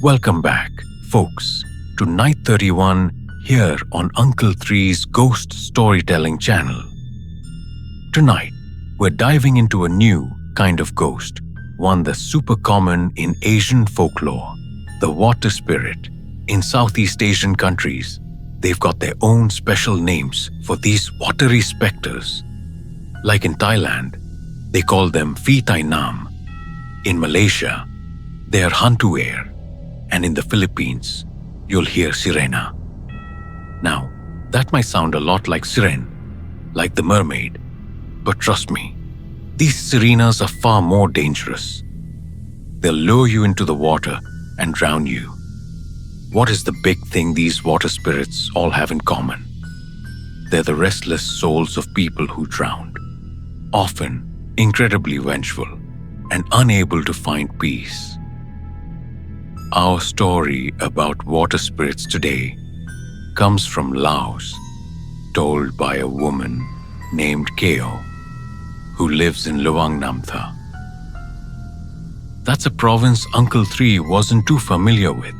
Welcome back, folks, to Night 31 here on Uncle 3's Ghost Storytelling channel. Tonight, we're diving into a new kind of ghost, one that's super common in Asian folklore, the water spirit. In Southeast Asian countries, they've got their own special names for these watery specters. Like in Thailand, they call them Phi Tai Nam. In Malaysia, they are Hantu Air. And in the Philippines, you'll hear Sirena. Now, that might sound a lot like Siren, like the mermaid. But trust me, these sirenas are far more dangerous. They'll lure you into the water and drown you. What is the big thing these water spirits all have in common? They're the restless souls of people who drowned, often incredibly vengeful and unable to find peace. Our story about water spirits today comes from Laos, told by a woman named Keo, who lives in Luang Namtha. That's a province Uncle 3 wasn't too familiar with,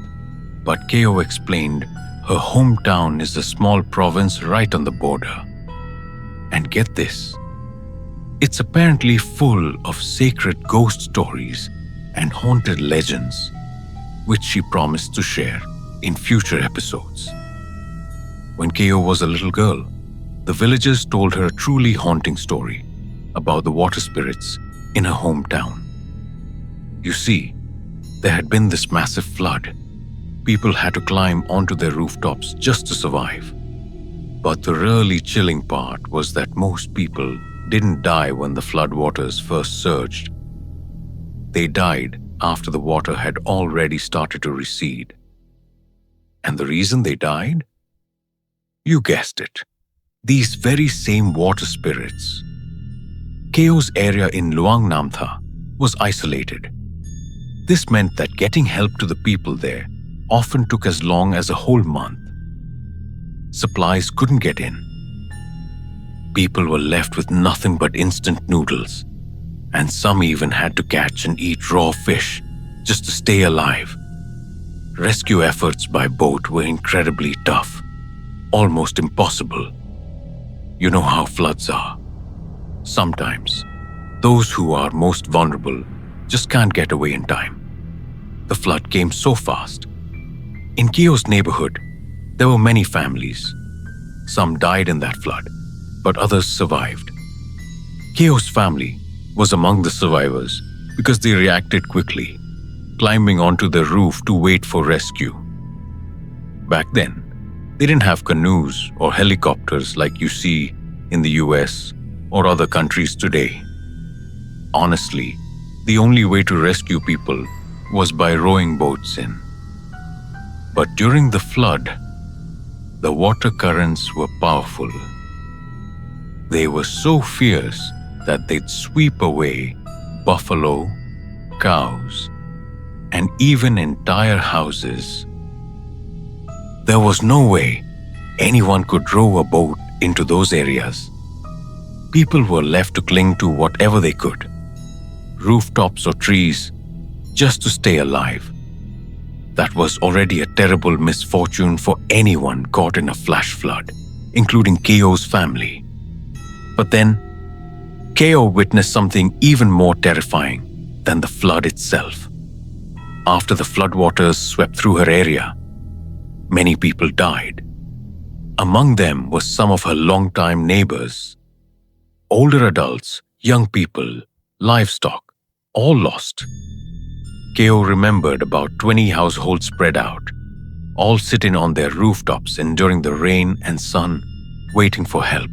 but Keo explained her hometown is a small province right on the border. And get this, it's apparently full of sacred ghost stories and haunted legends, which she promised to share in future episodes. When Keo was a little girl, the villagers told her a truly haunting story about the water spirits in her hometown. You see, there had been this massive flood. People had to climb onto their rooftops just to survive. But the really chilling part was that most people didn't die when the flood waters first surged. They died after the water had already started to recede. And the reason they died? You guessed it. These very same water spirits. Keo's area in Luang Namtha was isolated. This meant that getting help to the people there often took as long as a whole month. Supplies couldn't get in. People were left with nothing but instant noodles, and some even had to catch and eat raw fish just to stay alive. Rescue efforts by boat were incredibly tough, almost impossible. You know how floods are. Sometimes, those who are most vulnerable just can't get away in time. The flood came so fast. In Keo's neighborhood, there were many families. Some died in that flood, but others survived. Keo's family was among the survivors because they reacted quickly, climbing onto the roof to wait for rescue. Back then, they didn't have canoes or helicopters like you see in the US or other countries today. Honestly, the only way to rescue people was by rowing boats in. But during the flood, the water currents were powerful. They were so fierce that they'd sweep away buffalo, cows, and even entire houses. There was no way anyone could row a boat into those areas. People were left to cling to whatever they could, rooftops or trees, just to stay alive. That was already a terrible misfortune for anyone caught in a flash flood, including Keo's family. But then, Keo witnessed something even more terrifying than the flood itself. After the floodwaters swept through her area, many people died. Among them were some of her longtime neighbors. Older adults, young people, livestock, all lost. Keo remembered about 20 households spread out, all sitting on their rooftops enduring the rain and sun, waiting for help.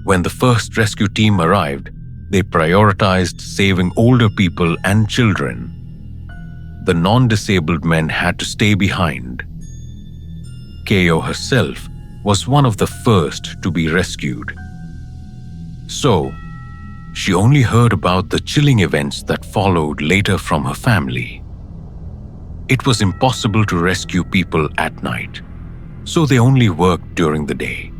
When the first rescue team arrived, they prioritized saving older people and children. The non-disabled men had to stay behind. Keo herself was one of the first to be rescued. So, she only heard about the chilling events that followed later from her family. It was impossible to rescue people at night, so they only worked during the day.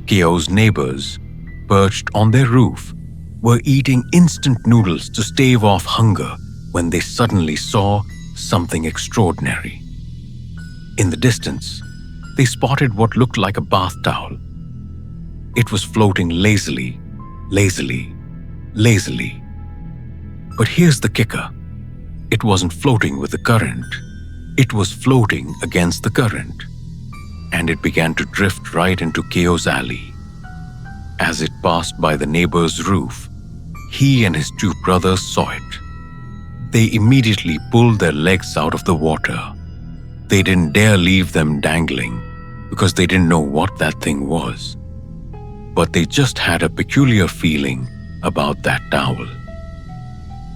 Keo's neighbors, perched on their roof, were eating instant noodles to stave off hunger when they suddenly saw something extraordinary. In the distance, they spotted what looked like a bath towel. It was floating lazily, lazily, lazily. But here's the kicker. It wasn't floating with the current. It was floating against the current. And it began to drift right into Keo's alley. As it passed by the neighbor's roof, he and his two brothers saw it. They immediately pulled their legs out of the water. They didn't dare leave them dangling because they didn't know what that thing was. But they just had a peculiar feeling about that towel.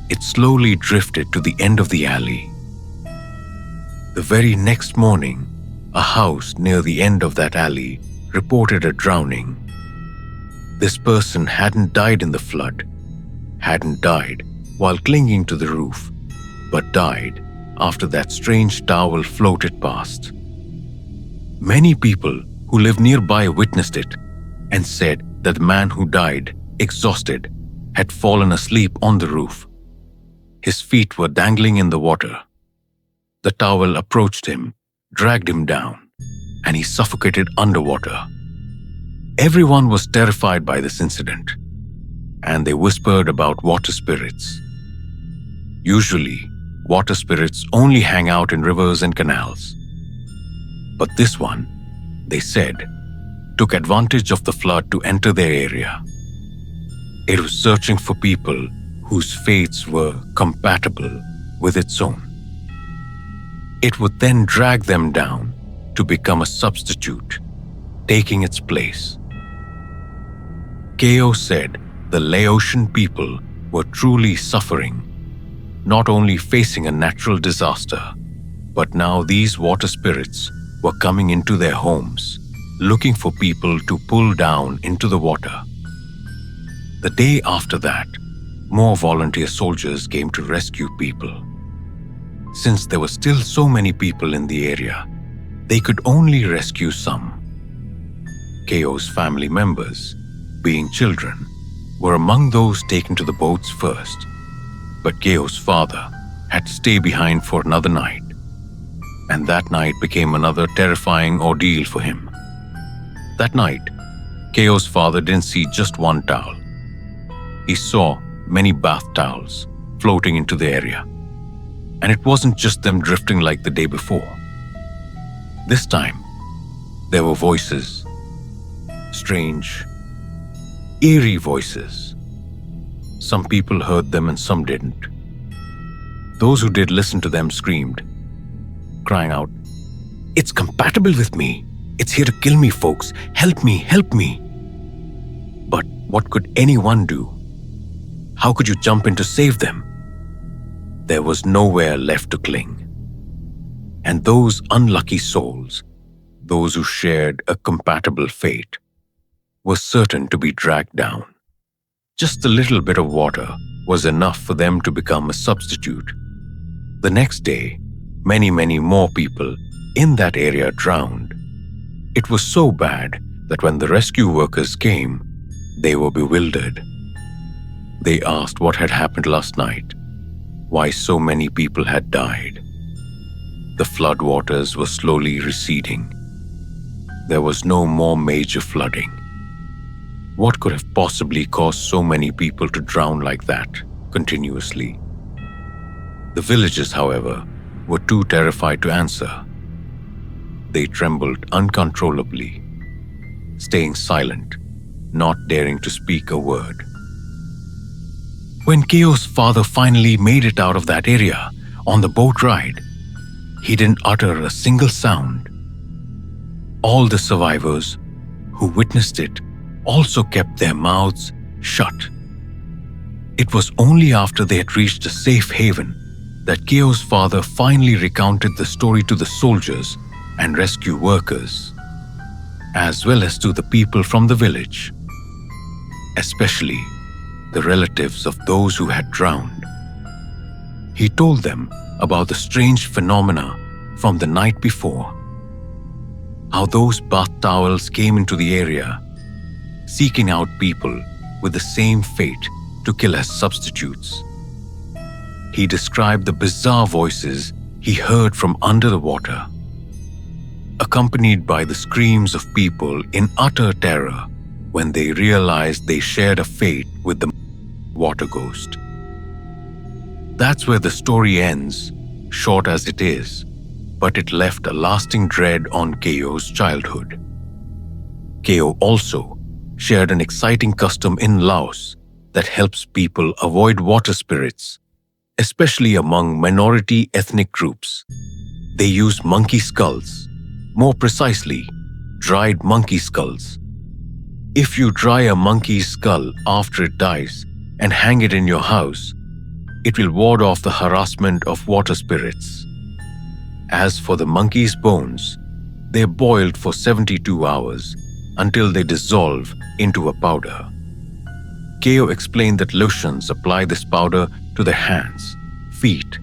It slowly drifted to the end of the alley. The very next morning, a house near the end of that alley reported a drowning. This person hadn't died in the flood, hadn't died while clinging to the roof, but died after that strange towel floated past. Many people who lived nearby witnessed it and said that the man who died, exhausted, had fallen asleep on the roof. His feet were dangling in the water. The towel approached him, dragged him down, and he suffocated underwater. Everyone was terrified by this incident, and they whispered about water spirits. Usually, water spirits only hang out in rivers and canals. But this one, they said, took advantage of the flood to enter their area. It was searching for people whose fates were compatible with its own. It would then drag them down to become a substitute, taking its place. Keo said the Laotian people were truly suffering, not only facing a natural disaster, but now these water spirits were coming into their homes, looking for people to pull down into the water. The day after that, more volunteer soldiers came to rescue people. Since there were still so many people in the area, they could only rescue some. Keo's family members, being children, were among those taken to the boats first. But Keo's father had to stay behind for another night, and that night became another terrifying ordeal for him. That night, Keo's father didn't see just one towel. He saw many bath towels floating into the area, and it wasn't just them drifting like the day before. This time, there were voices, strange, eerie voices. Some people heard them and some didn't. Those who did listen to them screamed, crying out, "It's compatible with me. It's here to kill me, folks. Help me, help me." But what could anyone do? How could you jump in to save them? There was nowhere left to cling. And those unlucky souls, those who shared a compatible fate, were certain to be dragged down. Just a little bit of water was enough for them to become a substitute. The next day, many more people in that area drowned. It was so bad that when the rescue workers came, they were bewildered. They asked what had happened last night, why so many people had died. The flood waters were slowly receding. There was no more major flooding. What could have possibly caused so many people to drown like that, continuously? The villagers, however, were too terrified to answer. They trembled uncontrollably, staying silent, not daring to speak a word. When Keo's father finally made it out of that area on the boat ride, he didn't utter a single sound. All the survivors who witnessed it also kept their mouths shut. It was only after they had reached a safe haven that Keo's father finally recounted the story to the soldiers and rescue workers, as well as to the people from the village, especially the relatives of those who had drowned. He told them about the strange phenomena from the night before, how those bath towels came into the area, seeking out people with the same fate to kill as substitutes. He described the bizarre voices he heard from under the water, accompanied by the screams of people in utter terror when they realized they shared a fate with the water ghost. That's where the story ends, short as it is, but it left a lasting dread on Keo's childhood. Keo also shared an exciting custom in Laos that helps people avoid water spirits, especially among minority ethnic groups. They use monkey skulls, more precisely, dried monkey skulls. If you dry a monkey's skull after it dies and hang it in your house, it will ward off the harassment of water spirits. As for the monkey's bones, they're boiled for 72 hours until they dissolve into a powder. Keo explained that Laotians apply this powder to their hands, feet,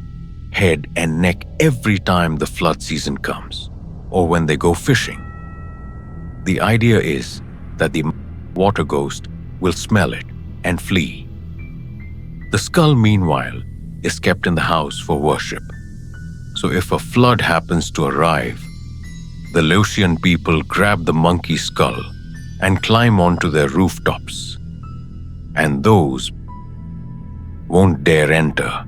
head and neck every time the flood season comes, or when they go fishing. The idea is that the water ghost will smell it and flee. The skull, meanwhile, is kept in the house for worship. So if a flood happens to arrive, the Laotian people grab the monkey skull and climb onto their rooftops, and those won't dare enter.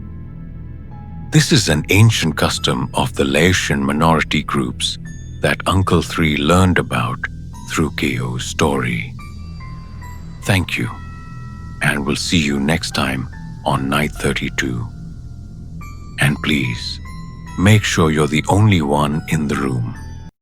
This is an ancient custom of the Laotian minority groups that Uncle Three learned about through Keo's story. Thank you, and we'll see you next time on Night 32. And please, make sure you're the only one in the room.